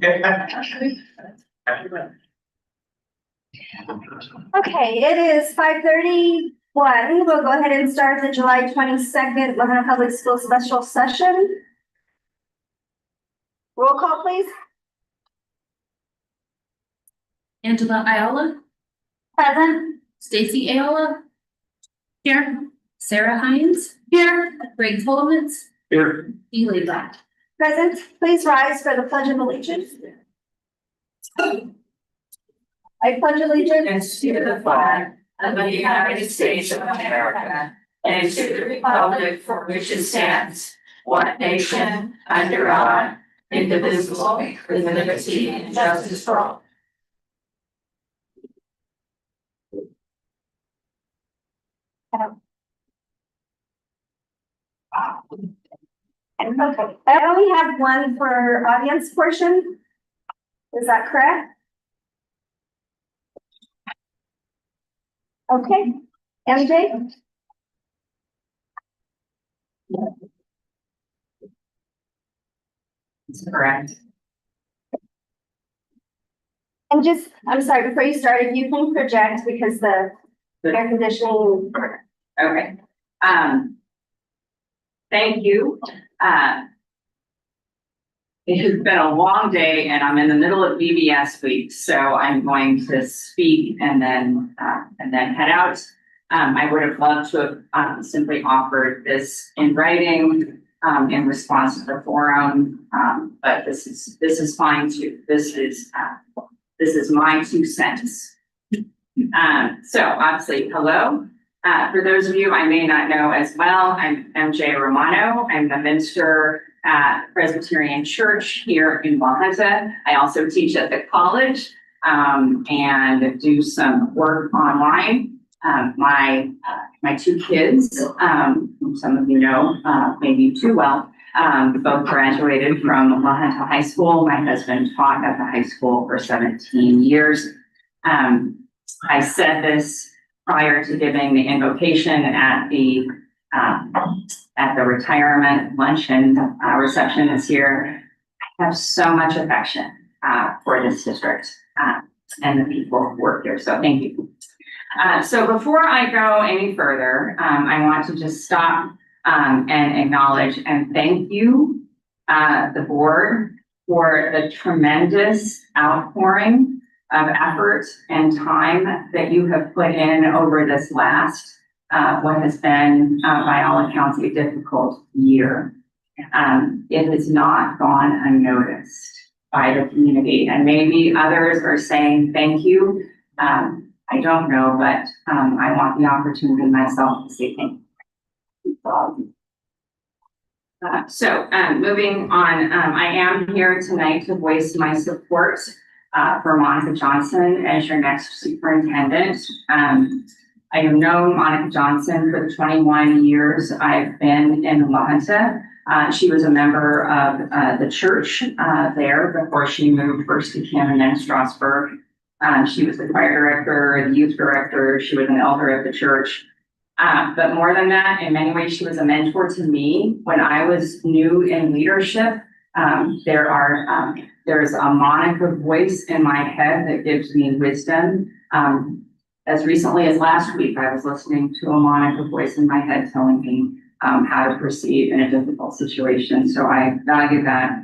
Okay, it is 5:31. We'll go ahead and start the July 22nd Lehigh Public Schools special session. Roll call, please. Angela Iola. Present. Stacy Ayola. Here. Sarah Hines. Here. Greg Tolowitz. Here. Ely Black. Present. Please rise for the Pledge of Allegiance. I pledge allegiance to the flag of the United States of America and to the republic for which it stands, one nation, under God, indivisible, with liberty and justice for all. Okay, I only have one for audience portion. Is that correct? Okay, MJ? That's correct. And just, I'm sorry, before you start, if you can project because the air conditioning. Okay. Thank you. It has been a long day and I'm in the middle of VBS week, so I'm going to speak and then head out. I would have loved to have simply offered this in writing in response to the forum, but this is fine too. This is my 2 cents. So obviously, hello. For those of you I may not know as well, I'm MJ Romano. I'm the minister at Presbyterian Church here in La Junta. I also teach at the college and do some work online. My 2 kids, some of you know, maybe too well, both graduated from La Junta High School. My husband taught at the high school for 17 years. I said this prior to giving the invocation at the retirement luncheon reception this year. I have so much affection for this district and the people who work here. So thank you. So before I go any further, I want to just stop and acknowledge and thank you, the board, for the tremendous outpouring of effort and time that you have put in over this last, what has been, by all accounts, a difficult year. It has not gone unnoticed by the community, and maybe others are saying thank you. I don't know, but I want the opportunity myself to say thank you. So moving on, I am here tonight to voice my support for Monica Johnson as your next superintendent. I have known Monica Johnson for the 21 years I've been in La Junta. She was a member of the church there before she moved first to Canton and Strasbourg. She was the choir director, the youth director. She was an elder of the church. But more than that, in many ways, she was a mentor to me when I was new in leadership. There's a Monica voice in my head that gives me wisdom. As recently as last week, I was listening to a Monica voice in my head telling me how to proceed in a difficult situation. So I value that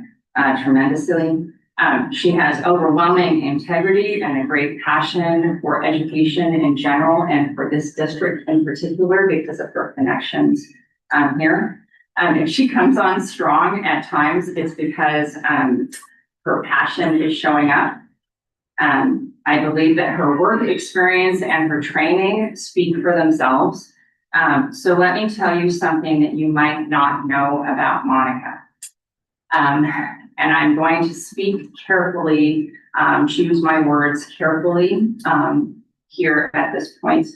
tremendously. She has overwhelming integrity and a great passion for education in general and for this district in particular because of her connections here. If she comes on strong at times, it's because her passion is showing up. I believe that her work experience and her training speak for themselves. So let me tell you something that you might not know about Monica. And I'm going to speak carefully, choose my words carefully here at this point.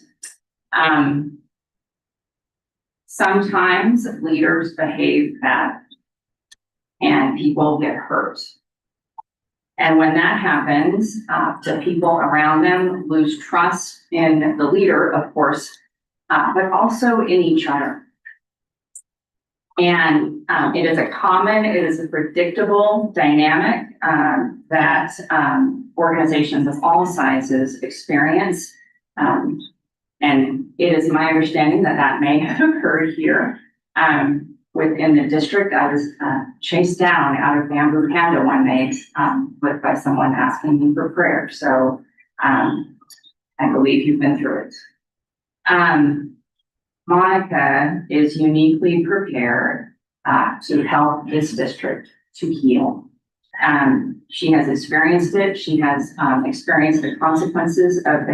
Sometimes leaders behave bad and people get hurt. And when that happens, the people around them lose trust in the leader, of course, but also in each other. And it is a predictable dynamic that organizations of all sizes experience. And it is my understanding that that may have occurred here within the district. I was chased down out of Bamboo Panda one night by someone asking me for prayer. So I believe you've been through it. Monica is uniquely prepared to help this district to heal. She has experienced it. She has experienced the consequences of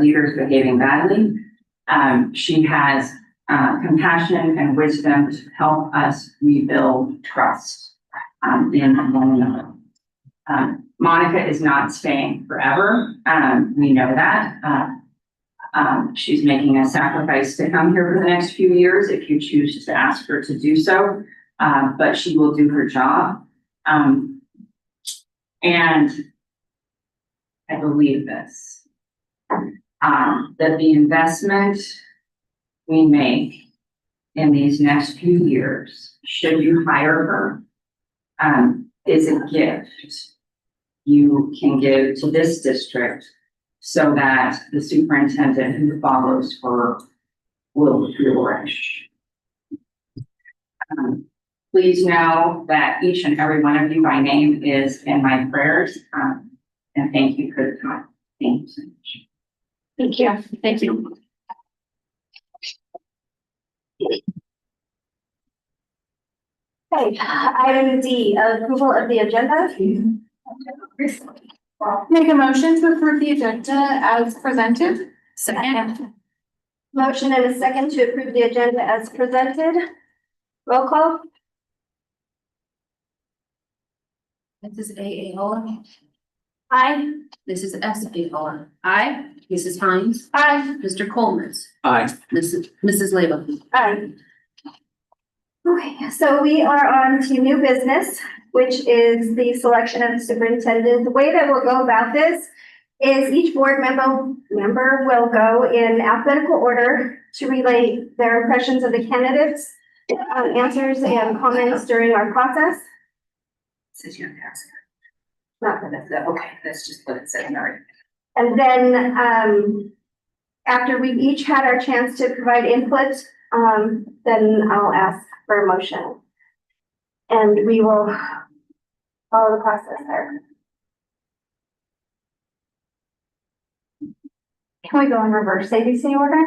leaders behaving badly. She has compassion and wisdom to help us rebuild trust in one another. Monica is not staying forever. We know that. She's making a sacrifice to come here for the next few years if you choose to ask her to do so, but she will do her job. And I believe this, that the investment we make in these next few years, should you hire her, is a gift you can give to this district so that the superintendent who follows her will flourish. Please know that each and every one of you by name is in my prayers, and thank you for the time. Thank you so much. Thank you. Thank you. Okay, item D, approval of the agenda. Make a motion to approve the agenda as presented. Second. Motion and a second to approve the agenda as presented. Roll call. This is A. Aola. Aye. This is S. Aola. Aye. Mrs. Hines. Aye. Mr. Coleman. Aye. Mrs. Leba. Aye. Okay, so we are on to new business, which is the selection of the superintendent. The way that we'll go about this is each board member will go in alphabetical order to relay their impressions of the candidates, answers and comments during our process. Says you have to ask. Not for this. Okay, that's just what it said. Sorry. And then, after we've each had our chance to provide input, then I'll ask for a motion. And we will follow the process there. Can we go in reverse ABC order?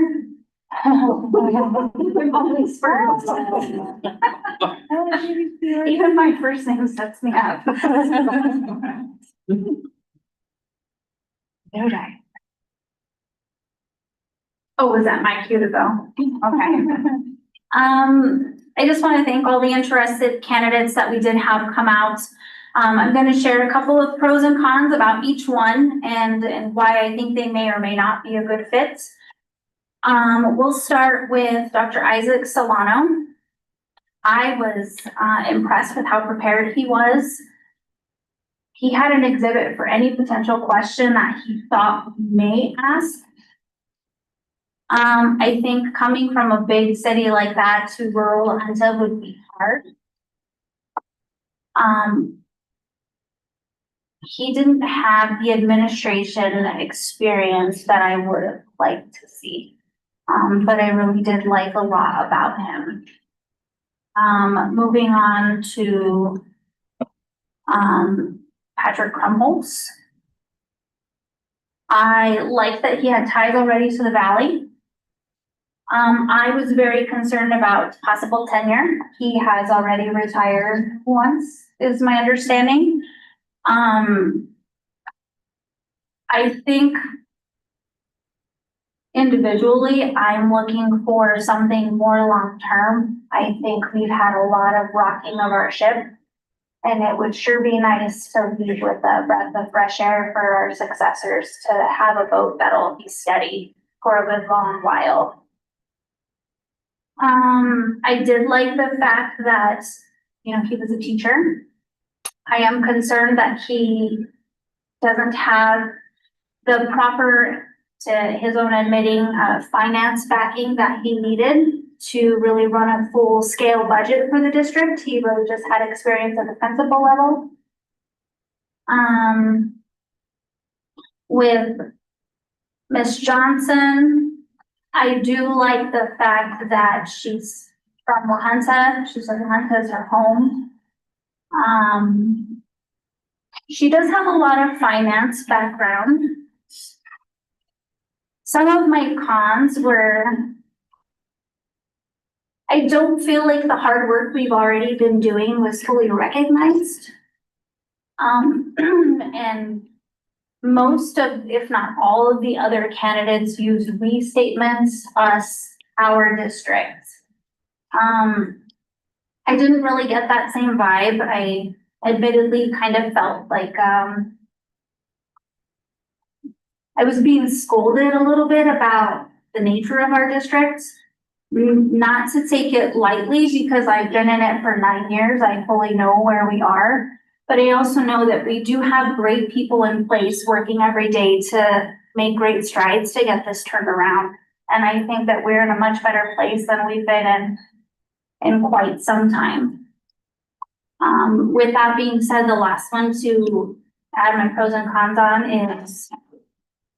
Even my first name sets me up. Don't I? Oh, was that my cue to go? Okay. I just want to thank all the interested candidates that we did have come out. I'm going to share a couple of pros and cons about each one and why I think they may or may not be a good fit. We'll start with Dr. Isaac Solano. I was impressed with how prepared he was. He had an exhibit for any potential question that he thought we may ask. I think coming from a big city like that to rural Hunter would be hard. He didn't have the administration experience that I would have liked to see. But I really did like a lot about him. Moving on to Patrick Krumholz. I like that he had ties already to the Valley. I was very concerned about possible tenure. He has already retired once, is my understanding. I think individually, I'm looking for something more long-term. I think we've had a lot of rocking of our ship, and it would sure be nice to leave with a breath of fresh air for our successors to have a boat that'll be steady for a good long while. I did like the fact that, he was a teacher. I am concerned that he doesn't have the proper, to his own admitting, finance backing that he needed. to really run a full-scale budget for the district. He really just had experience at the principal level. With Miss Johnson, I do like the fact that she's from Lahunta. She said Lahunta is her home. She does have a lot of finance background. Some of my cons were, I don't feel like the hard work we've already been doing was fully recognized. And most of, if not all of the other candidates use we statements, us, our district. I didn't really get that same vibe. I admittedly kind of felt like, I was being scolded a little bit about the nature of our district. Not to take it lightly because I've been in it for 9 years. I fully know where we are. But I also know that we do have great people in place working every day to make great strides to get this turned around. And I think that we're in a much better place than we've been in quite some time. With that being said, the last one to add my pros and cons on is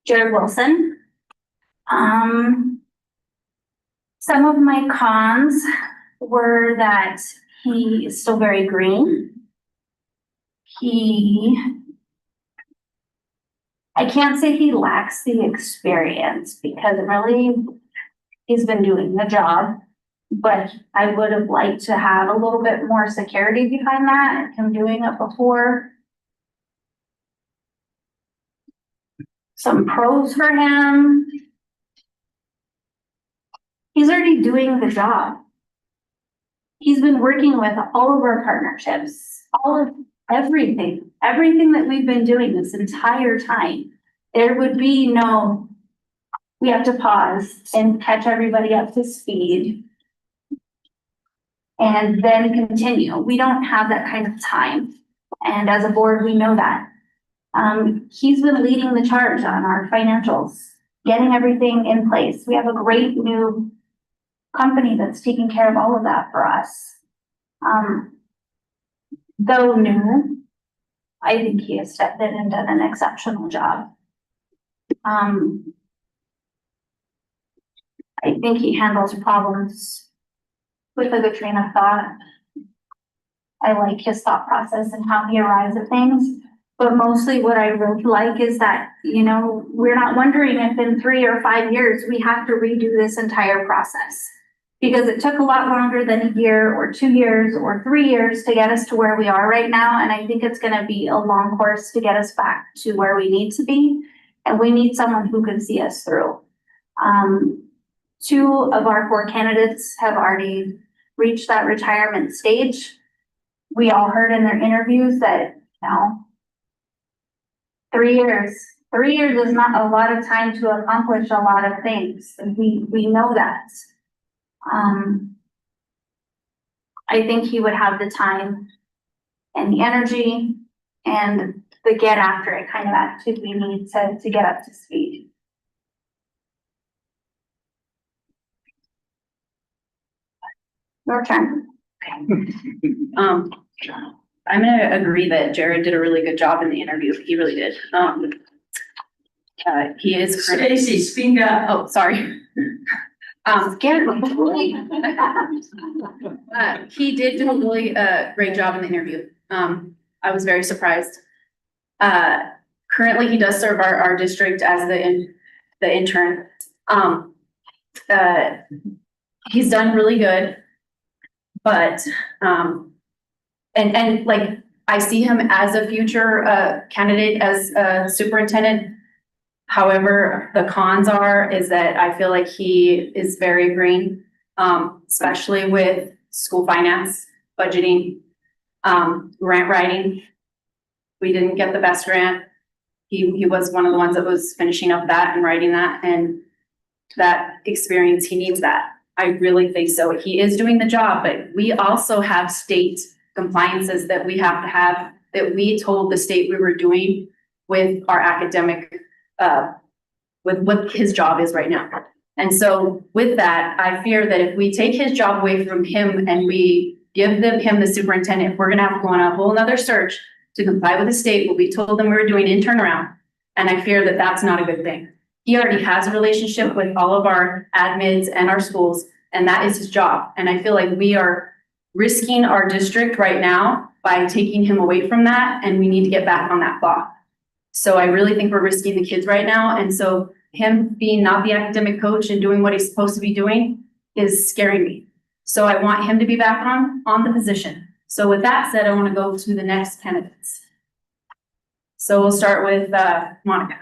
Jared Wilson. Some of my cons were that he is still very green. I can't say he lacks the experience because really he's been doing the job, but I would have liked to have a little bit more security behind that and him doing it before. Some pros for him. He's already doing the job. He's been working with all of our partnerships, all of everything that we've been doing this entire time. There would be no, we have to pause and catch everybody up to speed and then continue. We don't have that kind of time. And as a board, we know that. He's been leading the charge on our financials, getting everything in place. We have a great new company that's taking care of all of that for us. Though new, I think he has stepped in and done an exceptional job. I think he handles problems with a good train of thought. I like his thought process and how he arrives at things. But mostly what I really like is that, you know, we're not wondering if in 3 or 5 years we have to redo this entire process. Because it took a lot longer than a year or 2 years or 3 years to get us to where we are right now. And I think it's gonna be a long course to get us back to where we need to be. And we need someone who can see us through. 2 of our 4 candidates have already reached that retirement stage. We all heard in their interviews that, you know, 3 years. 3 years is not a lot of time to accomplish a lot of things. And we know that. I think he would have the time and the energy and the get after it kind of attitude we need to get up to speed. Your turn. I'm gonna agree that Jared did a really good job in the interview. He really did. He is. Stacy, speak up. Oh, sorry. He did do a really great job in the interview. I was very surprised. Currently, he does serve our district as the intern. He's done really good, but and like I see him as a future candidate as superintendent. However, the cons is that I feel like he is very green, especially with school finance, budgeting, grant writing. We didn't get the best grant. He was one of the ones that was finishing up that and writing that, and that experience, he needs that. I really think so. He is doing the job, but we also have state compliances that we have to have, that we told the state we were doing with our academic with what his job is right now. And so with that, I fear that if we take his job away from him and we give him the superintendent, we're gonna have to go on a whole nother search to comply with the state, what we told them we were doing in turnaround. And I fear that that's not a good thing. He already has a relationship with all of our admins and our schools, and that is his job. And I feel like we are risking our district right now by taking him away from that, and we need to get back on that clock. So I really think we're risking the kids right now. And so him being not the academic coach and doing what he's supposed to be doing is scaring me. So I want him to be back on the position. So with that said, I want to go to the next candidates. So we'll start with Monica.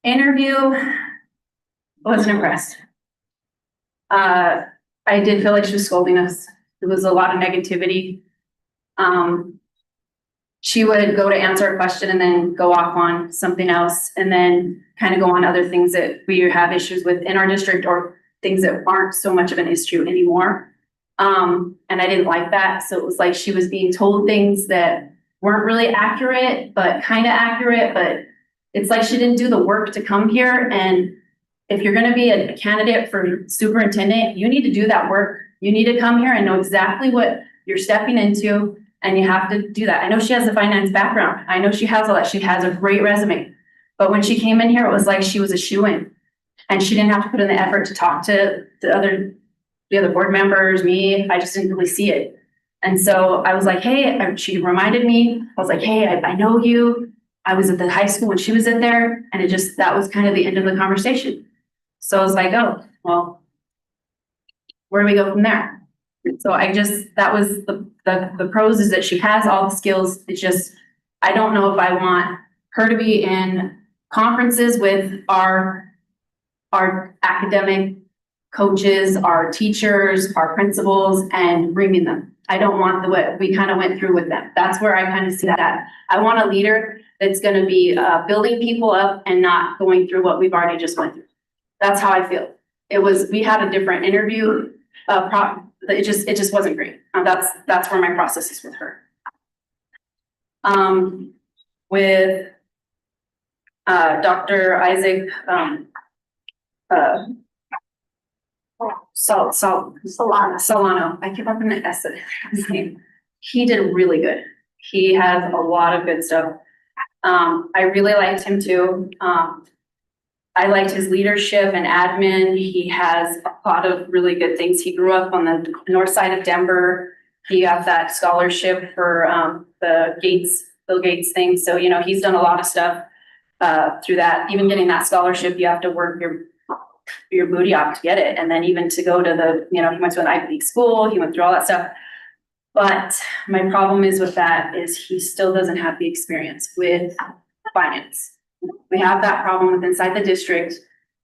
Interview, wasn't impressed. I did feel like she was scolding us. There was a lot of negativity. She would go to answer a question and then go off on something else and then kind of go on other things that we have issues with in our district or things that aren't so much of an issue anymore. And I didn't like that. So it was like she was being told things that weren't really accurate, but kind of accurate, but it's like she didn't do the work to come here. And if you're going to be a candidate for superintendent, you need to do that work. You need to come here and know exactly what you're stepping into, and you have to do that. I know she has a finance background. I know she has all that. She has a great resume. But when she came in here, it was like she was a shoo-in, and she didn't have to put in the effort to talk to the other board members, me. I just didn't really see it. And so I was like, hey, she reminded me, I was like, hey, I know you. I was at the high school when she was in there, and that was kind of the end of the conversation. So I was like, oh, well, where do we go from there? So that was the pros, is that she has all the skills. It's just, I don't know if I want her to be in conferences with our academic coaches, our teachers, our principals, and bringing them. I don't want what we kind of went through with them. That's where I kind of see that. I want a leader that's going to be building people up and not going through what we've already just went through. That's how I feel. We had a different interview. It just wasn't great. That's where my process is with her. With Dr. Isaac Solano. I keep up in the S his name. He did really good. He has a lot of good stuff. I really liked him too. I liked his leadership and admin. He has a lot of really good things. He grew up on the north side of Denver. He got that scholarship for the Bill Gates thing. So, he's done a lot of stuff through that. Even getting that scholarship, you have to work your booty off to get it. And then even to go to he went to an Ivy League school, he went through all that stuff. But my problem with that is he still doesn't have the experience with finance. We have that problem with inside the district,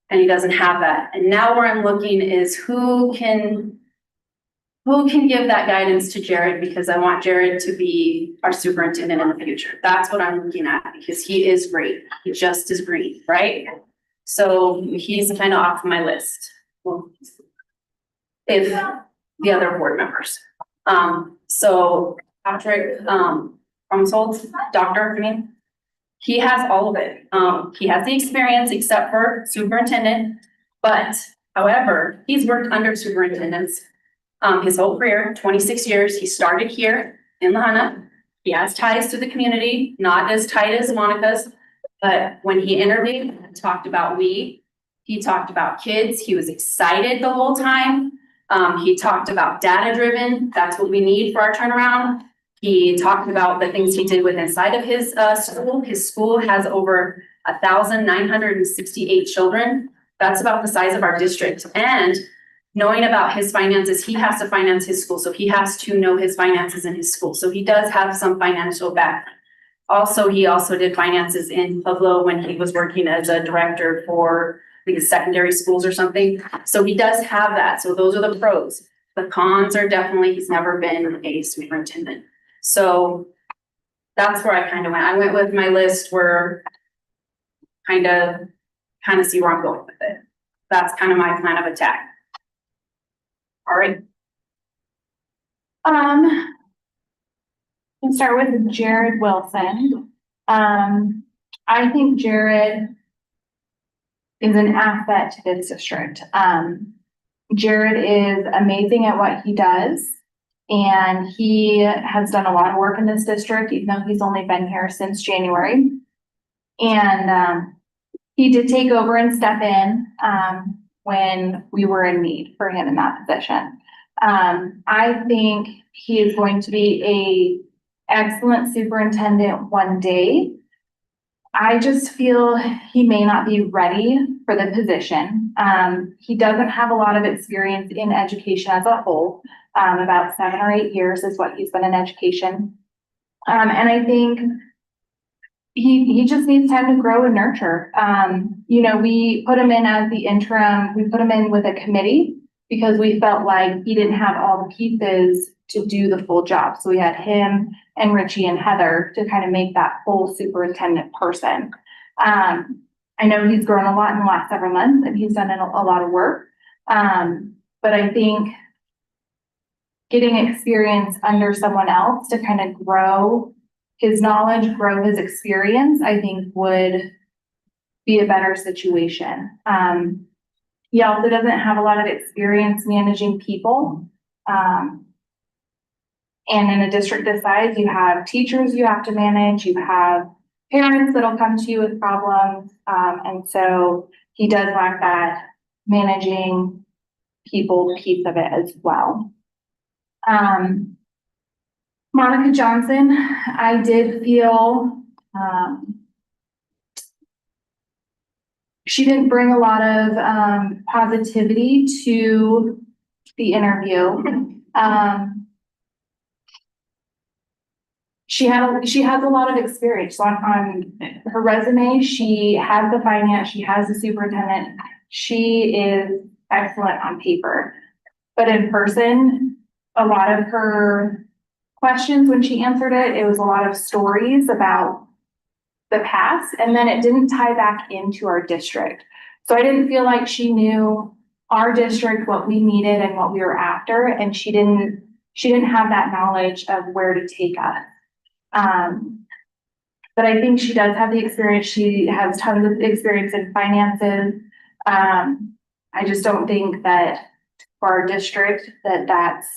and he doesn't have that. And now where I'm looking is who can give that guidance to Jared, because I want Jared to be our superintendent in the future. That's what I'm looking at, because he is great. He just is green, right? So he's kind of off my list. Well, if the other board members. So Patrick, Dr. He has all of it. He has the experience except for superintendent, but however, he's worked under superintendents his whole career, 26 years. He started here in Lahaina. He has ties to the community, not as tight as Monica's, but when he interviewed and talked about he talked about kids. He was excited the whole time. He talked about data-driven. That's what we need for our turnaround. He talked about the things he did with inside of his school. His school has over 1,968 children. That's about the size of our district. And knowing about his finances, he has to finance his school. So he has to know his finances in his school. So he does have some financial background. He also did finances in Pueblo when he was working as a director for secondary schools or something. So he does have that. So those are the pros. The cons are definitely, he's never been a superintendent. So that's where I kind of went. I went with my list where kind of see where I'm going with it. That's kind of my plan of attack. All right. Can start with Jared Wilson. I think Jared is an asset to this district. Jared is amazing at what he does. And he has done a lot of work in this district, even though he's only been here since January. And, he did take over and step in, when we were in need for him in that position. I think he is going to be a excellent superintendent one day. I just feel he may not be ready for the position. He doesn't have a lot of experience in education as a whole. About 7 or 8 years is what he's been in education. And I think he just needs time to grow and nurture. You know, we put him in as the interim, we put him in with a committee because we felt like he didn't have all the pieces to do the full job. So we had him and Richie and Heather to kind of make that full superintendent person. I know he's grown a lot in the last several months and he's done a lot of work. But I think getting experience under someone else to kind of grow his knowledge, grow his experience, I think would be a better situation. He also doesn't have a lot of experience managing people. And in a district this size, you have teachers you have to manage, you have parents that'll come to you with problems. And so he does lack that managing people piece of it as well. Monica Johnson, I did feel, she didn't bring a lot of, positivity to the interview. She has a lot of experience on her resume. She has the finance, she has the superintendent. She is excellent on paper, but in person, a lot of her questions when she answered it was a lot of stories about the past, and then it didn't tie back into our district. So I didn't feel like she knew our district, what we needed and what we were after, and she didn't have that knowledge of where to take us. But I think she does have the experience. She has tons of experience in finances. I just don't think that for our district that's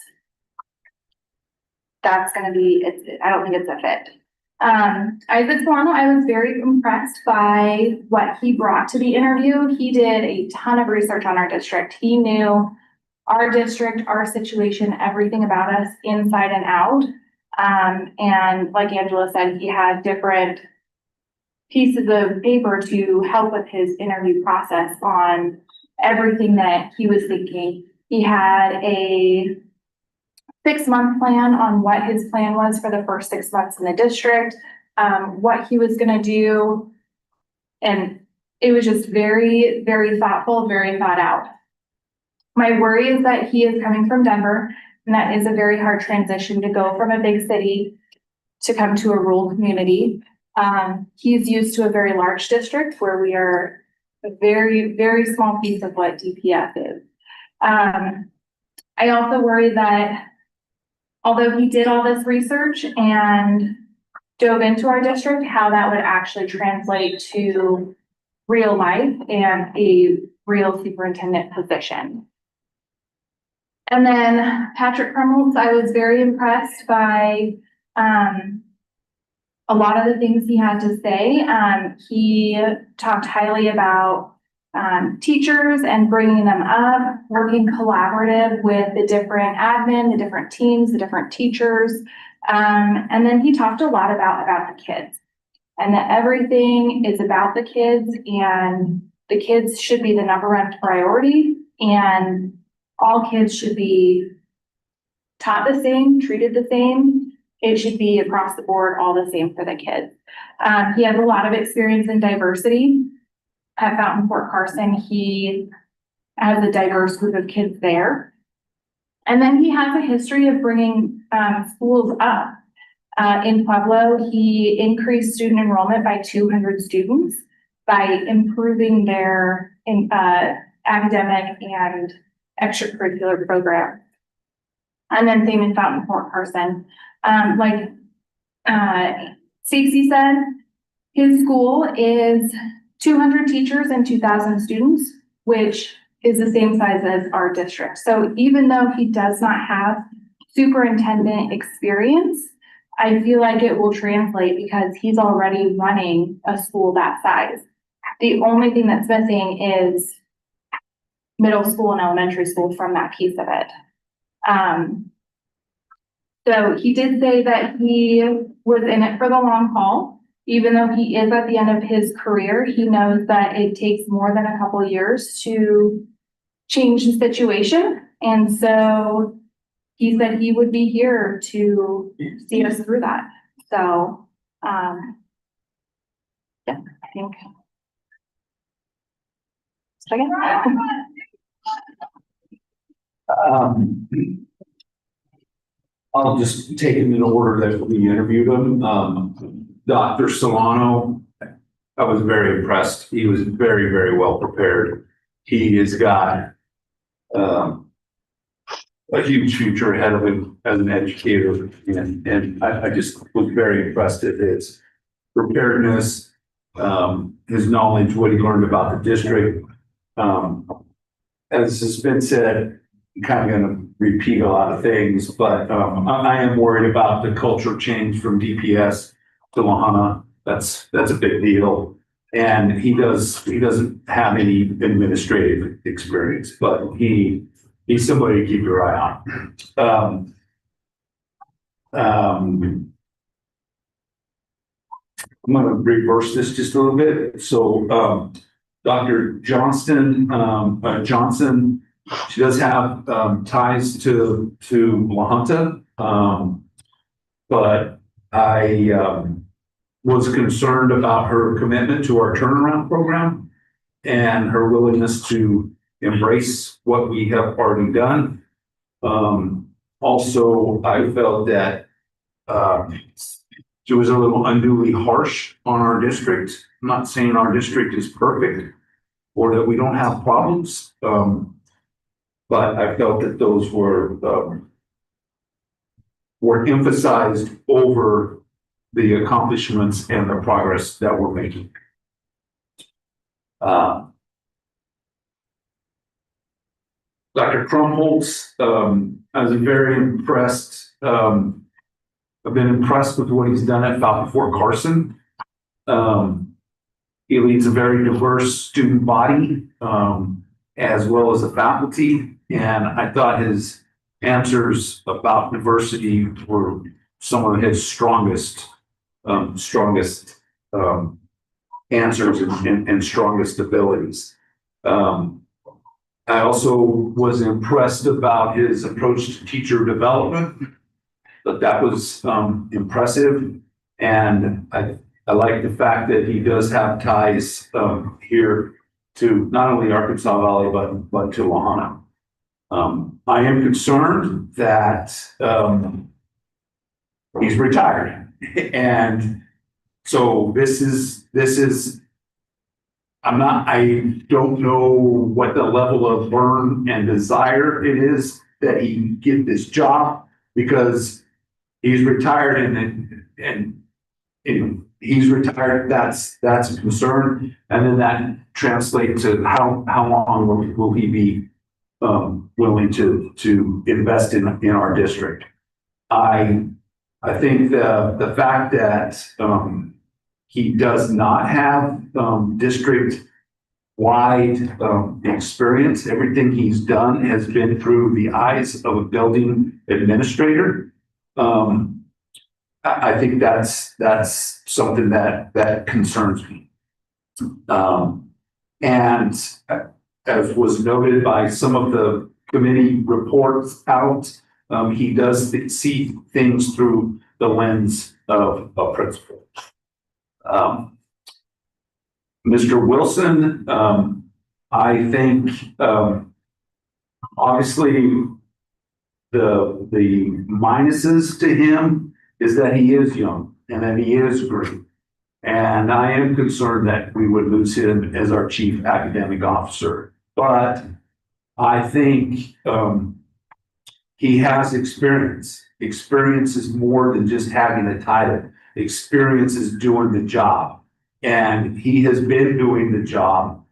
going to be, I don't think it's a fit. Isaac Solano, I was very impressed by what he brought to the interview. He did a ton of research on our district. He knew our district, our situation, everything about us inside and out. And like Angela said, he had different pieces of paper to help with his interview process on everything that he was thinking. He had a 6-month plan on what his plan was for the first 6 months in the district, what he was going to do. And it was just very, very thoughtful, very thought out. My worry is that he is coming from Denver, and that is a very hard transition to go from a big city to come to a rural community. He's used to a very large district where we are a very, very small piece of what DPS is. I also worry that although he did all this research and dove into our district, how that would actually translate to real life and a real superintendent position. And then Patrick Krumholz, I was very impressed by a lot of the things he had to say. He talked highly about teachers and bringing them up, working collaborative with the different admin, the different teams, the different teachers. And then he talked a lot about the kids and that everything is about the kids and the kids should be the #1 priority, and all kids should be taught the same, treated the same. It should be across the board, all the same for the kids. He has a lot of experience in diversity. At Fountain Fort Carson, he has a diverse group of kids there. And then he has a history of bringing schools up. In Pueblo, he increased student enrollment by 200 students by improving their academic and extracurricular program. And then same in Fountain Fort Carson. Like Stacey said, his school is 200 teachers and 2,000 students, which is the same size as our district. So even though he does not have superintendent experience, I feel like it will translate because he's already running a school that size. The only thing that's missing is middle school and elementary school from that piece of it. So he did say that he was in it for the long haul. Even though he is at the end of his career, he knows that it takes more than a couple of years to change the situation. And so he said he would be here to see us through that. So, yeah, I think. Second. I'll just take it in order that we interviewed him. Dr. Solano, I was very impressed. He was very, very well prepared. He has got a huge future ahead of him as an educator, and I just was very impressed at his preparedness, his knowledge, what he learned about the district. As has been said, I'm kind of going to repeat a lot of things, but I am worried about the culture change from DPS to Lahana. That's a big deal. And he doesn't have any administrative experience, but he's somebody to keep your eye on. I'm going to reverse this just a little bit. So Dr. Johnson, she does have ties to Lahonta, but I was concerned about her commitment to our turnaround program and her willingness to embrace what we have already done. Also, I felt that she was a little unduly harsh on our district. I'm not saying our district is perfect or that we don't have problems, but I felt that those were emphasized over the accomplishments and the progress that we're making. Dr. Krumholtz, I was very impressed. I've been impressed with what he's done at Falcon Fort Carson. He leads a very diverse student body, as well as the faculty. And I thought his answers about diversity were some of his strongest answers and strongest abilities. I also was impressed about his approach to teacher development, but that was impressive. And I like the fact that he does have ties here to not only Arkansas Valley, but to Lahana. I am concerned that he's retired. And so I don't know what the level of burn and desire it is that he get this job, because he's retired and he's retired. That's a concern. And then that translates to how long will he be willing to invest in our district. I think the fact that he does not have district-wide experience, everything he's done has been through the eyes of a building administrator. I think that's something that concerns me. And as was noted by some of the committee reports out, he does see things through the lens of a principal. Mr. Wilson, I think obviously the minuses to him is that he is young and that he is green. And I am concerned that we would lose him as our chief academic officer. But I think he has experience. Experience is more than just having a title. Experience is doing the job. and he has been doing the job.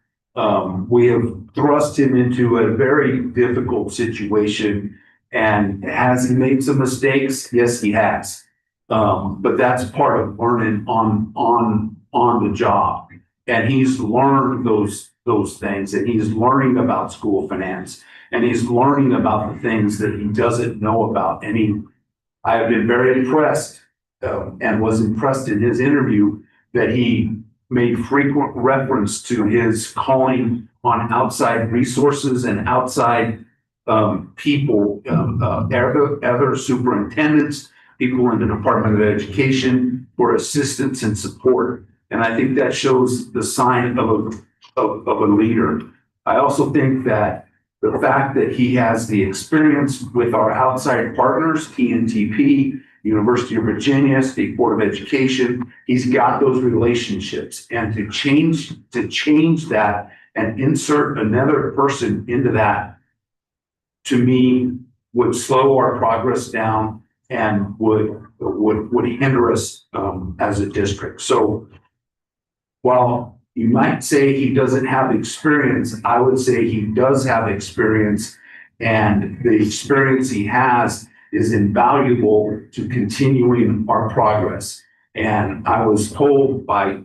We have thrust him into a very difficult situation. And has he made some mistakes? Yes, he has. But that's part of learning on the job. And he's learned those things, and he's learning about school finance, and he's learning about the things that he doesn't know about. And I have been very impressed, and was impressed in his interview that he made frequent reference to his calling on outside resources and outside people, other superintendents, people in the Department of Education for assistance and support. And I think that shows the sign of a leader. I also think that the fact that he has the experience with our outside partners, ENTP, University of Virginia, State Board of Education, he's got those relationships. And to change that and insert another person into that, to me, would slow our progress down and would hinder us as a district. So while you might say he doesn't have experience, I would say he does have experience, and the experience he has is invaluable to continuing our progress. And I was told by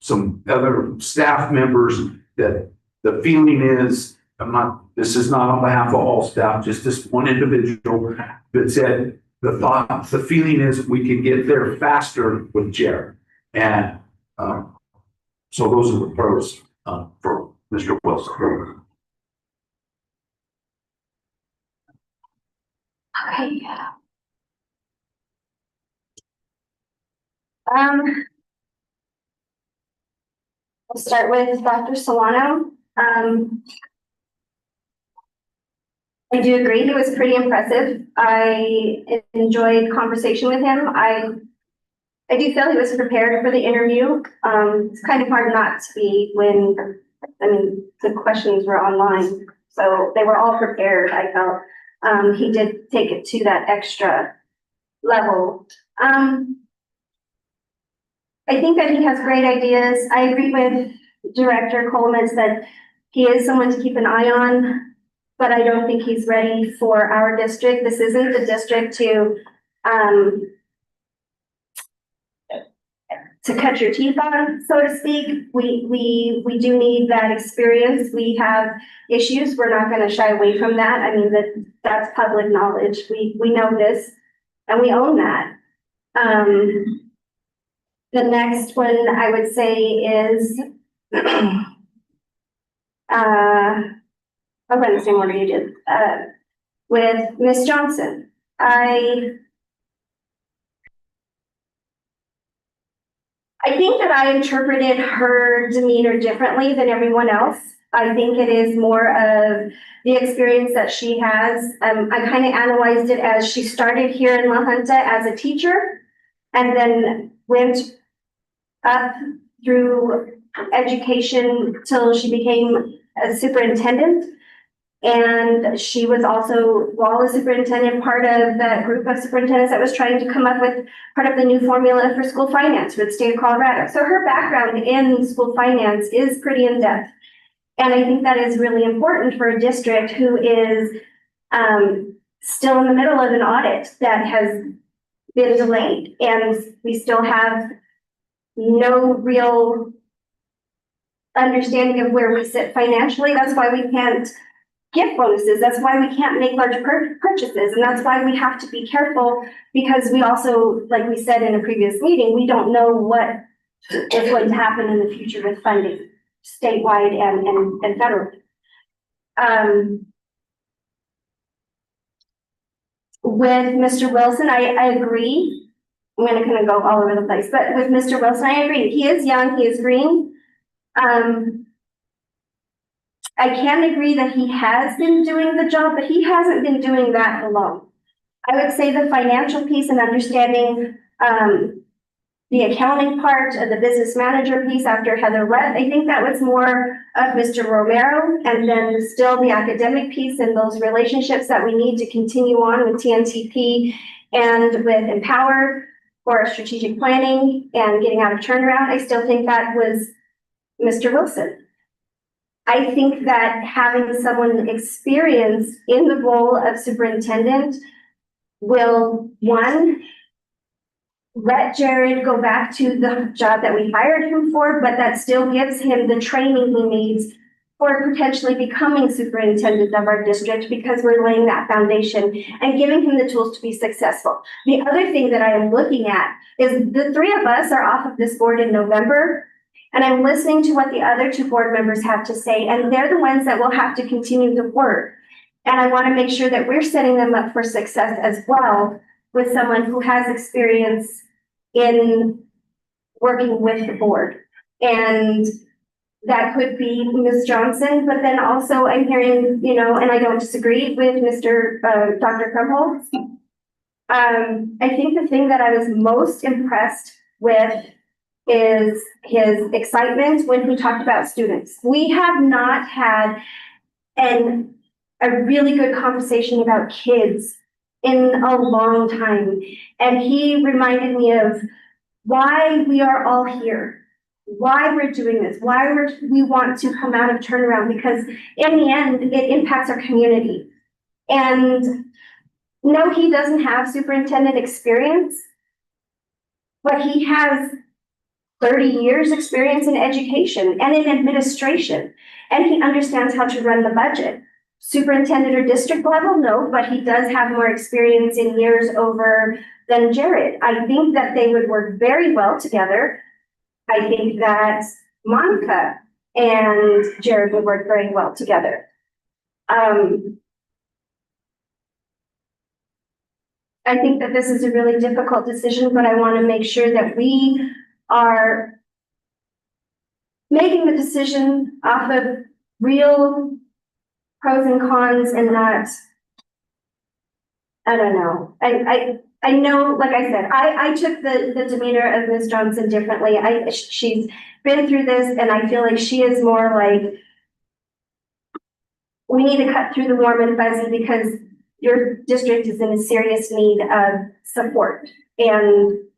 some other staff members that the feeling is, this is not on behalf of all staff, just this one individual that said, the feeling is we can get there faster with Jared. And so those are the pros for Mr. Wilson. Okay. We'll start with Dr. Solano. I do agree, he was pretty impressive. I enjoyed conversation with him. I do feel he was prepared for the interview. It's kind of hard not to be when, the questions were online. So they were all prepared, I felt. He did take it to that extra level. I think that he has great ideas. I agree with Director Coleman that he is someone to keep an eye on, but I don't think he's ready for our district. This isn't the district to cut your teeth on, so to speak. We do need that experience. We have issues. We're not going to shy away from that. I mean, that's public knowledge. We know this and we own that. The next one I would say is, I'll run the same order you did, with Miss Johnson. I think that I interpreted her demeanor differently than everyone else. I think it is more of the experience that she has. I kind of analyzed it as she started here in La Junta as a teacher and then went up through education till she became a superintendent. And she was also, while a superintendent, part of the group of superintendents that was trying to come up with part of the new formula for school finance for the state of Colorado. So her background in school finance is pretty in-depth. And I think that is really important for a district who is still in the middle of an audit that has been delayed. And we still have no real understanding of where we sit financially. That's why we can't gift bonuses. That's why we can't make large purchases. And that's why we have to be careful, because we also, like we said in a previous meeting, we don't know what is going to happen in the future with funding, statewide and federal. With Mr. Wilson, I agree. I'm going to kind of go all over the place, but with Mr. Wilson, I agree. He is young, he is green. I can agree that he has been doing the job, but he hasn't been doing that alone. I would say the financial piece and understanding the accounting part of the business manager piece after Heather left, I think that was more of Mr. Romero, and then still the academic piece and those relationships that we need to continue on with TNTP and with Empower. for strategic planning and getting out of turnaround, I still think that was Mr. Wilson. I think that having someone experienced in the role of superintendent will, one, let Jared go back to the job that we hired him for, but that still gives him the training he needs for potentially becoming superintendent of our district, because we're laying that foundation and giving him the tools to be successful. The other thing that I am looking at is the three of us are off of this board in November, and I'm listening to what the other two board members have to say, and they're the ones that will have to continue the work. And I want to make sure that we're setting them up for success as well, with someone who has experience in working with the board. And that could be Ms. Johnson, but then also I'm hearing, you know, and I don't disagree with Dr. Krumholz. I think the thing that I was most impressed with is his excitement when he talked about students. We have not had a really good conversation about kids in a long time. And he reminded me of why we are all here, why we're doing this, why we want to come out of turnaround, because in the end, it impacts our community. And no, he doesn't have superintendent experience, but he has 30 years experience in education and in administration, and he understands how to run the budget. Superintendent or district level, no, but he does have more experience in years over than Jared. I think that they would work very well together. I think that Monica and Jared would work very well together. I think that this is a really difficult decision, but I want to make sure that we are making the decision off of real pros and cons, and not, I don't know. I know, like I said, I took the demeanor of Ms. Johnson differently. She's been through this, and I feel like she is more like, we need to cut through the warm and fuzzy because your district is in a serious need of support and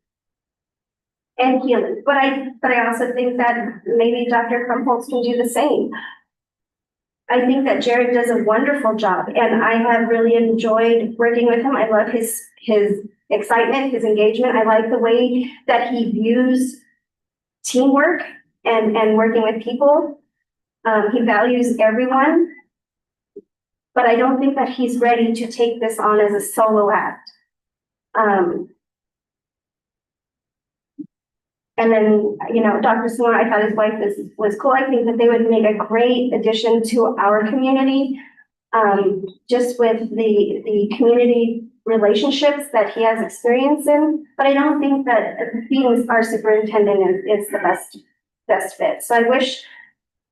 healing. But I also think that maybe Dr. Krumholz can do the same. I think that Jared does a wonderful job, and I have really enjoyed working with him. I love his excitement, his engagement. I like the way that he views teamwork and working with people. He values everyone, but I don't think that he's ready to take this on as a solo act. And then, you know, Dr. Swan, I thought his wife was cool. I think that they would make a great addition to our community, just with the community relationships that he has experience in. But I don't think that being our superintendent is the best fit. So I wish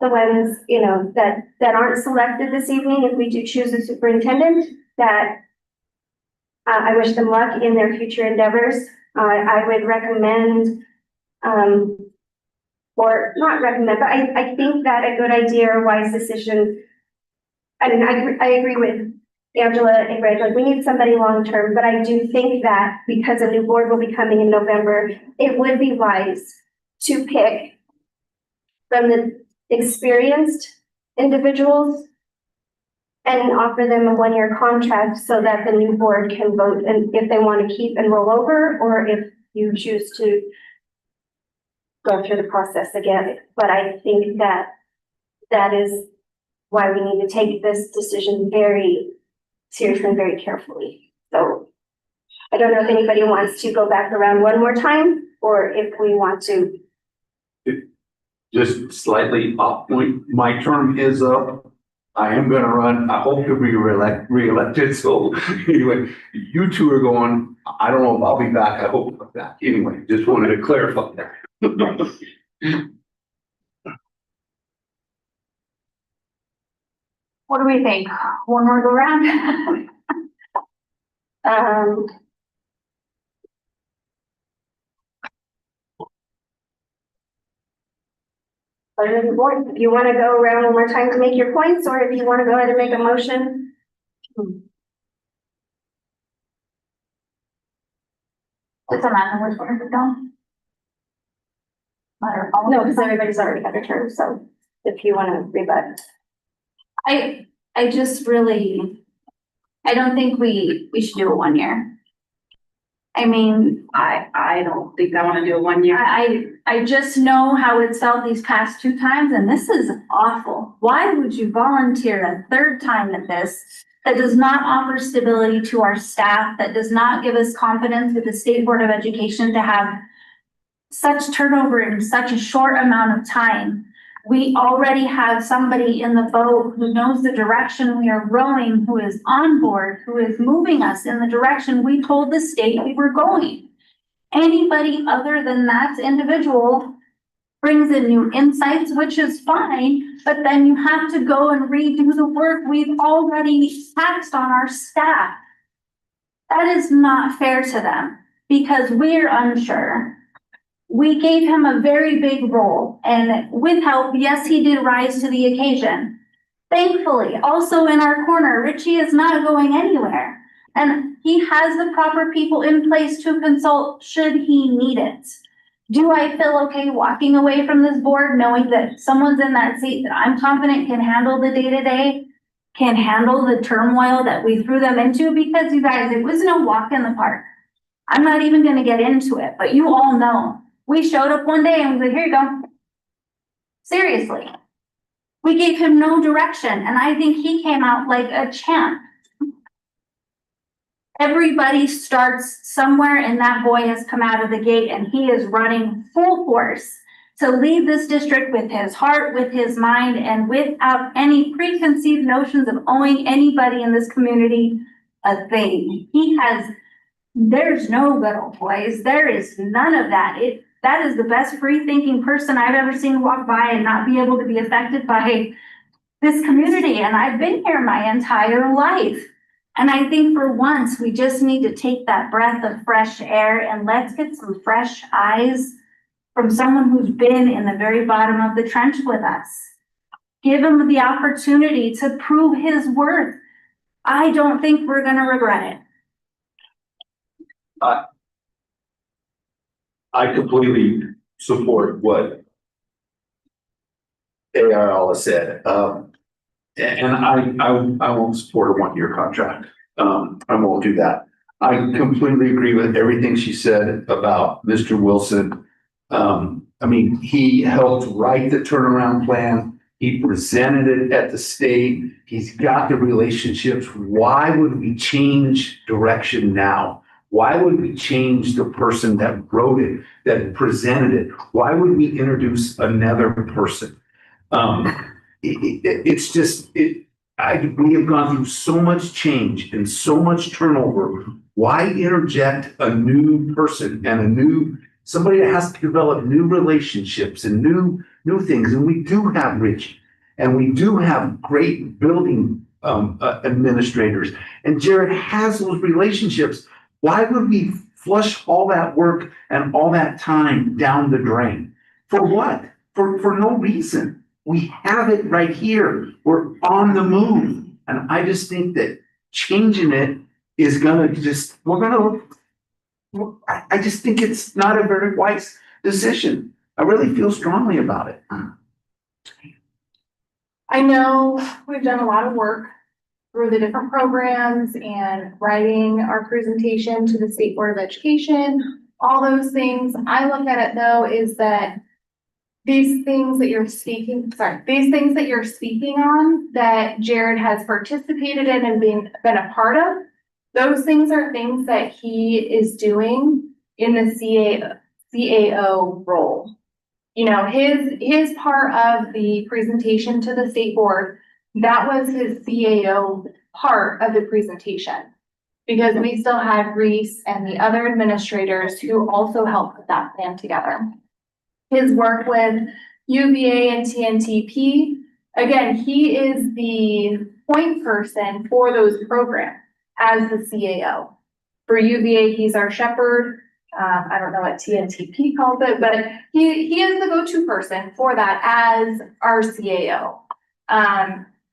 the ones, you know, that aren't selected this evening, if we do choose a superintendent, that I wish them luck in their future endeavors. I would recommend, or not recommend, but I think that a good idea or wise decision. I mean, I agree with Angela and Greg, like we need somebody long-term, but I do think that because a new board will be coming in November, it would be wise to pick from the experienced individuals and offer them a one-year contract so that the new board can vote and if they want to keep and roll over, or if you choose to go through the process again. But I think that is why we need to take this decision very seriously and very carefully. So I don't know if anybody wants to go back around one more time, or if we want to. Just slightly off point, my term is up. I am gonna run, I hope to be reelected, so anyway, you two are going, I don't know if I'll be back, I hope I'm back. Anyway, just wanted to clarify that. What do we think? One more go round? If you want to go around one more time to make your points, or if you want to go ahead and make a motion. Doesn't matter which one we don't. Matter. No, because everybody's already got their turn, so if you wanna rebut. I just really, I don't think we should do a 1 year. I mean, I don't think I wanna do a 1 year. I just know how it's felt these past 2 times, and this is awful. Why would you volunteer a 3rd time at this? That does not offer stability to our staff, that does not give us confidence with the State Board of Education to have such turnover in such a short amount of time. We already have somebody in the boat who knows the direction we are rowing, who is on board, who is moving us in the direction we told the state we were going. Anybody other than that individual brings in new insights, which is fine, but then you have to go and redo the work we've already taxed on our staff. That is not fair to them because we're unsure. We gave him a very big role, and with help, yes, he did rise to the occasion. Thankfully, also in our corner, Richie is not going anywhere. And he has the proper people in place to consult should he need it. Do I feel okay walking away from this board knowing that someone's in that seat that I'm confident can handle the day-to-day, can handle the turmoil that we threw them into? Because you guys, it was no walk in the park. I'm not even gonna get into it, but you all know. We showed up one day and we said, here you go. Seriously. We gave him no direction, and I think he came out like a champ. Everybody starts somewhere, and that boy has come out of the gate and he is running full force to lead this district with his heart, with his mind, and without any preconceived notions of owing anybody in this community a thing. There's no little boys. There is none of that. That is the best free-thinking person I've ever seen walk by and not be able to be affected by this community. And I've been here my entire life. And I think for once, we just need to take that breath of fresh air and let's get some fresh eyes from someone who's been in the very bottom of the trench with us. Give him the opportunity to prove his worth. I don't think we're gonna regret it. I completely support what ARL has said. And I won't support a 1-year contract. I won't do that. I completely agree with everything she said about Mr. Wilson. I mean, he helped write the turnaround plan. He presented it at the state. He's got the relationships. Why would we change direction now? Why would we change the person that wrote it, that presented it? Why would we introduce another person? It's just, we have gone through so much change and so much turnover. Why interject a new person and somebody that has to develop new relationships and new things? And we do have Richie, and we do have great building administrators, and Jared has those relationships. Why would we flush all that work and all that time down the drain? For what? For no reason. We have it right here. We're on the move. And I just think that changing it is gonna I just think it's not a very wise decision. I really feel strongly about it. I know we've done a lot of work through the different programs and writing our presentation to the State Board of Education, all those things. I look at it though is that these things that you're speaking on that Jared has participated in and been a part of, those things are things that he is doing in the CAO role. You know, his part of the presentation to the state board, that was his CAO part of the presentation. Because we still had Reese and the other administrators who also helped put that plan together. His work with UVA and TNTP, again, he is the point person for those programs as the CAO. For UVA, he's our shepherd. I don't know what TNTP calls it, but he is the go-to person for that as our CAO.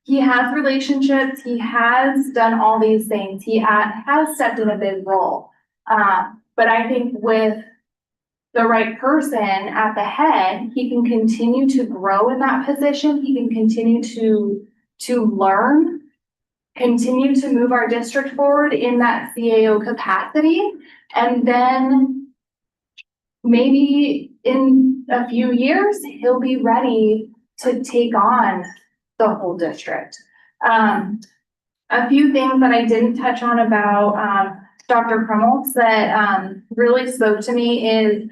He has relationships. He has done all these things. He has stepped in a big role. But I think with the right person at the head, he can continue to grow in that position. He can continue to learn, continue to move our district forward in that CAO capacity. And then maybe in a few years, he'll be ready to take on the whole district. A few things that I didn't touch on about Dr. Krumholtz that really spoke to me is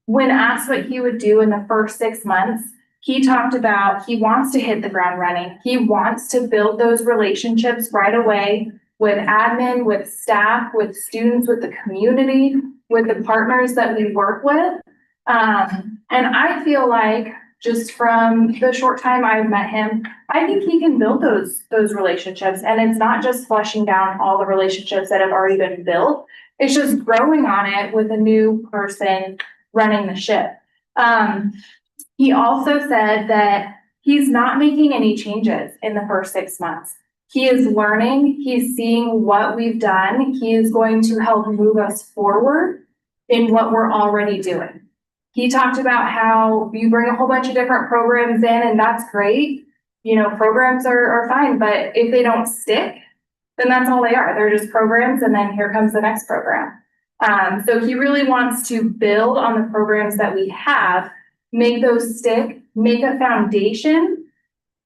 when asked what he would do in the first 6 months, he talked about he wants to hit the ground running. He wants to build those relationships right away with admin, with staff, with students, with the community, with the partners that we work with. And I feel like just from the short time I've met him, I think he can build those relationships. And it's not just flushing down all the relationships that have already been built. It's just growing on it with a new person running the ship. He also said that he's not making any changes in the first 6 months. He is learning, he's seeing what we've done. He is going to help move us forward in what we're already doing. He talked about how you bring a whole bunch of different programs in, and that's great. You know, programs are fine, but if they don't stick, then that's all they are. They're just programs, and then here comes the next program. So he really wants to build on the programs that we have, make those stick, make a foundation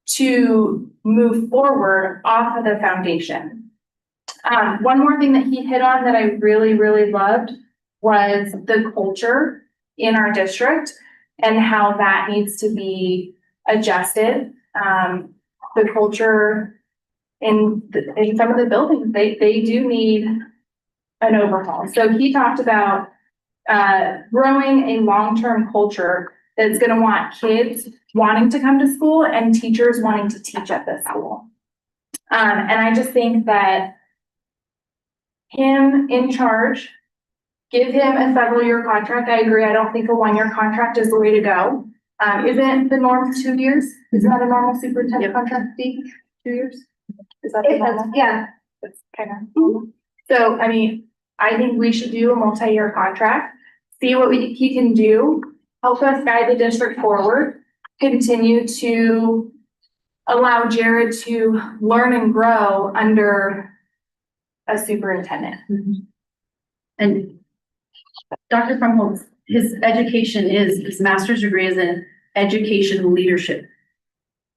to move forward off of the foundation. One more thing that he hit on that I really, really loved was the culture in our district and how that needs to be adjusted. The culture in some of the buildings, they do need an overhaul. So he talked about growing a long-term culture that's going to want kids wanting to come to school and teachers wanting to teach at the school. And I just think that him in charge, give him a several-year contract. I agree. I don't think a one-year contract is the way to go. Isn't the norm 2 years? Isn't that a normal superintendent contract fee? 2 years? Is that the normal? Yeah. That's kind of normal. So, I mean, I think we should do a multi-year contract, see what he can do, help us guide the district forward, continue to allow Jared to learn and grow under a superintendent. And Dr. Krumholtz, his his master's degree is in education leadership.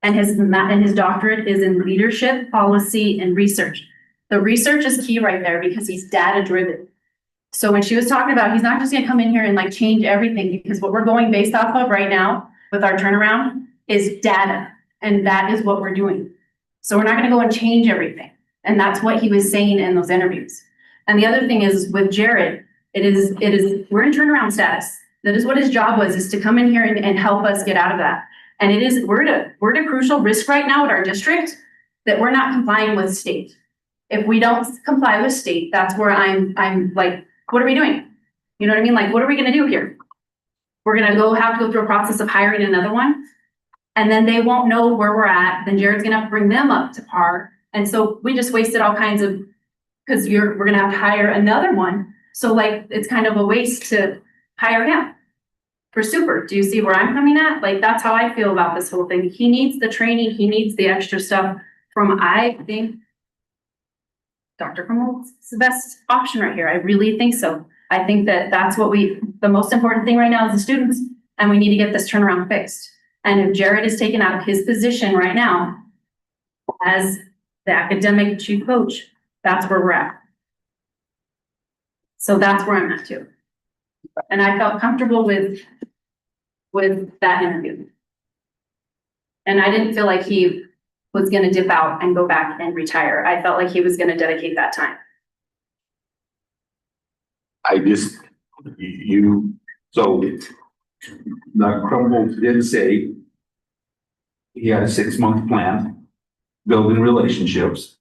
And his doctorate is in leadership, policy, and research. The research is key right there because he's data driven. So when she was talking about, he's not just gonna come in here and like change everything, because what we're going based off of right now with our turnaround is data. And that is what we're doing. So we're not gonna go and change everything. And that's what he was saying in those interviews. And the other thing is with Jared, we're in turnaround status. That is what his job was, is to come in here and help us get out of that. And we're at a crucial risk right now at our district that we're not complying with state. If we don't comply with state, that's where I'm like, what are we doing? You know what I mean? Like, what are we gonna do here? We're gonna have to go through a process of hiring another one. And then they won't know where we're at. Then Jared's gonna have to bring them up to par. And so we just wasted all kinds of, because we're gonna have to hire another one. So like, it's kind of a waste to hire him for super. Do you see where I'm coming at? Like, that's how I feel about this whole thing. He needs the training. He needs the extra stuff from, I think, Dr. Krumholtz is the best option right here. I really think so. I think that that's what the most important thing right now is the students, and we need to get this turnaround fixed. And if Jared is taken out of his position right now as the academic chief coach, that's where we're at. So that's where I'm at too. And I felt comfortable with that interview. And I didn't feel like he was gonna dip out and go back and retire. I felt like he was gonna dedicate that time. So Dr. Crumble did say he had a 6-month plan, building relationships,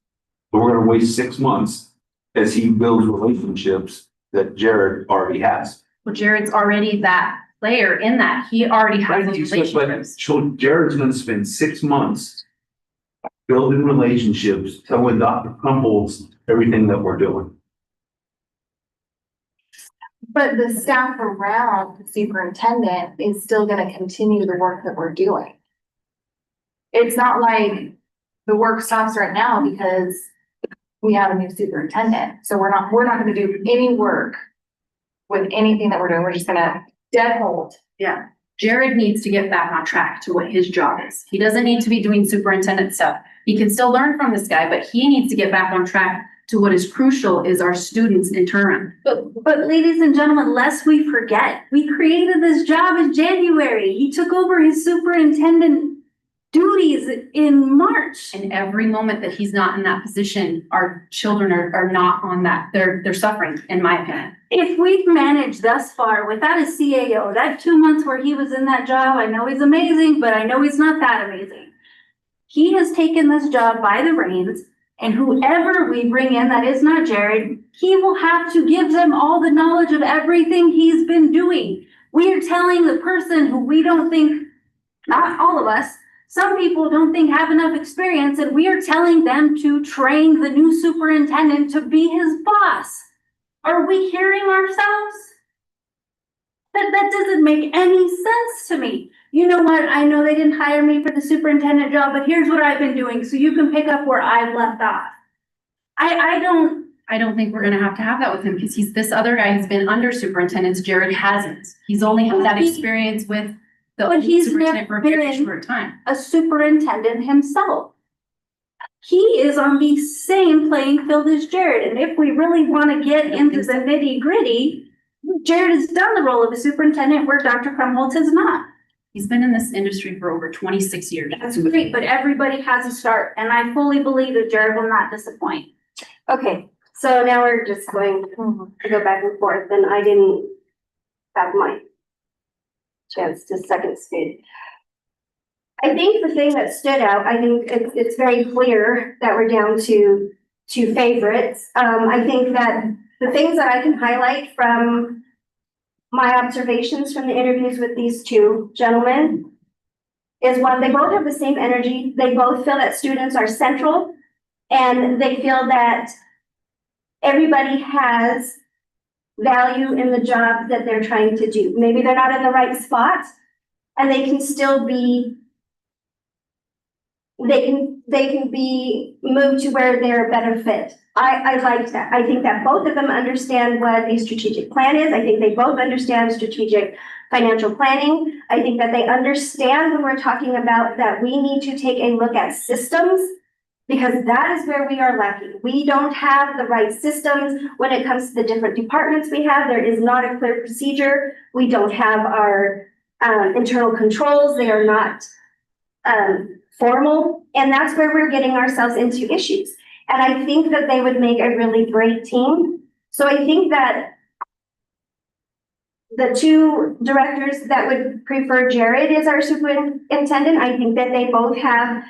but we're gonna waste 6 months as he builds relationships that Jared already has. Well, Jared's already that player in that. He already has those relationships. So Jared's gonna spend 6 months building relationships, telling Dr. Crumbles everything that we're doing. But the staff around the superintendent is still gonna continue the work that we're doing. It's not like the work stops right now because we have a new superintendent. So we're not gonna do any work with anything that we're doing. We're just gonna dead hold. Yeah, Jared needs to get back on track to what his job is. He doesn't need to be doing superintendent stuff. He can still learn from this guy, but he needs to get back on track to what is crucial is our students in turn. But ladies and gentlemen, lest we forget, we created this job in January. He took over his superintendent duties in March. And every moment that he's not in that position, our children are not on that. They're suffering, in my opinion. If we've managed thus far without a CAO, that 2 months where he was in that job, I know he's amazing, but I know he's not that amazing. He has taken this job by the reins, and whoever we bring in that is not Jared, he will have to give them all the knowledge of everything he's been doing. We are telling the person who we don't think, not all of us, some people don't think have enough experience, and we are telling them to train the new superintendent to be his boss. Are we hearing ourselves? That doesn't make any sense to me. You know what? I know they didn't hire me for the superintendent job, but here's what I've been doing, so you can pick up where I left off. I don't think we're gonna have to have that with him because he's this other guy who's been under superintendents. Jared hasn't. He's only had that experience with the But he's superintendent for a never very been- short time. a superintendent himself. He is on the same playing field as Jared, and if we really want to get into the nitty gritty, Jared has done the role of a superintendent where Dr. Krumholtz has not. He's been in this industry for over 26 years. That's great, but everybody has a start, and I fully believe that Jared will not disappoint. Okay, so now we're just going to go back and forth, and I didn't have my chance to second speed. I think the thing that stood out, I think it's very clear that we're down to two favorites. I think that the things that I can highlight from my observations from the interviews with these two gentlemen is one, they both have the same energy. They both feel that students are central, and they feel that everybody has value in the job that they're trying to do. Maybe they're not in the right spot, and they can still be, they can be moved to where they're a better fit. I like that. I think that both of them understand what a strategic plan is. I think they both understand strategic financial planning. I think that they understand when we're talking about that we need to take a look at systems, because that is where we are lacking. We don't have the right systems when it comes to the different departments we have. There is not a clear procedure. We don't have our internal controls. They are not formal, and that's where we're getting ourselves into issues. And I think that they would make a really great team. So I think that the two directors that would prefer Jared as our superintendent, I think that they both have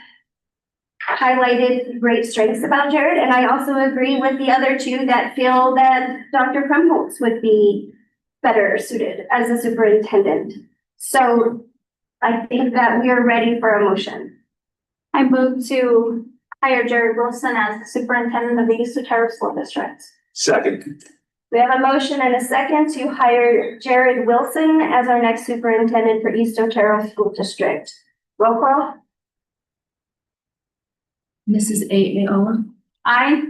highlighted great strengths about Jared. And I also agree with the other two that feel that Dr. Krumholtz would be better suited as a superintendent. So I think that we are ready for a motion. I move to hire Jared Wilson as the superintendent of the East Otero School District. Second. We have a motion and a second to hire Jared Wilson as our next superintendent for East Otero School District. Roll call. Mrs. A. Ayala, Aye.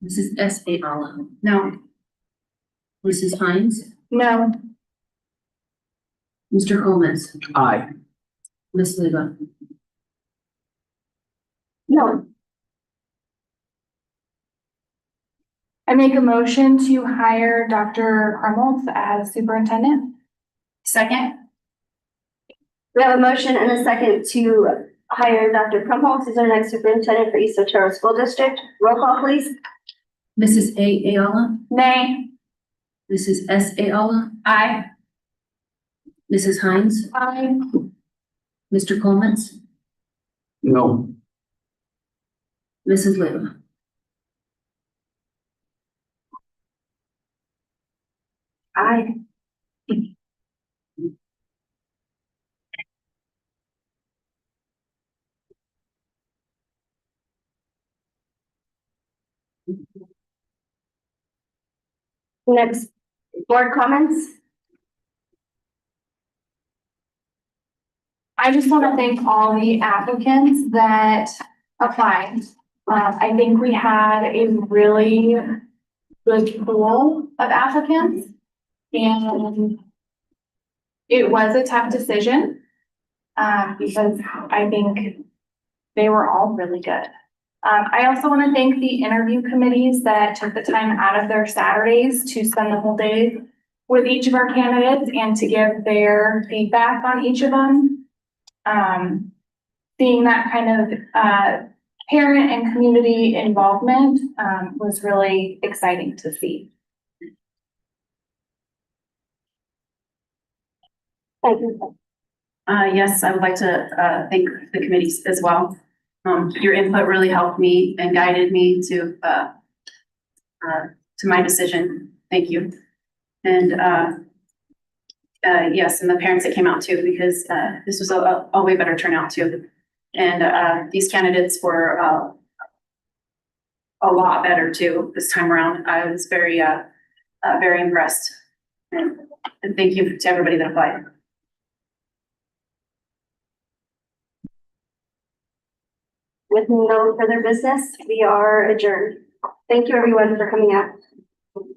Mrs. S. Ayala, No, Mrs. Hines, No. Mr. Holmes, Aye. Ms. Leba. No. I make a motion to hire Dr. Krumholtz as superintendent. second, We have a motion and a second to hire Dr. Krumholtz as our next superintendent for East Otero School District. Roll call, please. Mrs. A. Ayala, Nay. Mrs. S. Ayala, aye. Mrs. Hines, Aye. Mr. Coleman, No. Mrs. Leba. Aye. Next Board comments? I just want to thank all the applicants that applied. I think we had a really good pool of applicants. And it was a tough decision, because I think they were all really good. I also want to thank the interview committees that took the time out of their Saturdays to spend the whole day with each of our candidates and to give their feedback on each of them. Seeing that kind of, parent and community involvement, was really exciting to see. Yes, I would like to thank the committees as well. Your input really helped me and guided me to my decision. Thank you. And yes, and the parents that came out too, because this was a way better turnout too. And these candidates were a lot better too this time around. I was very impressed. And thank you to everybody that applied. With no further business, we are adjourned. Thank you everyone for coming out.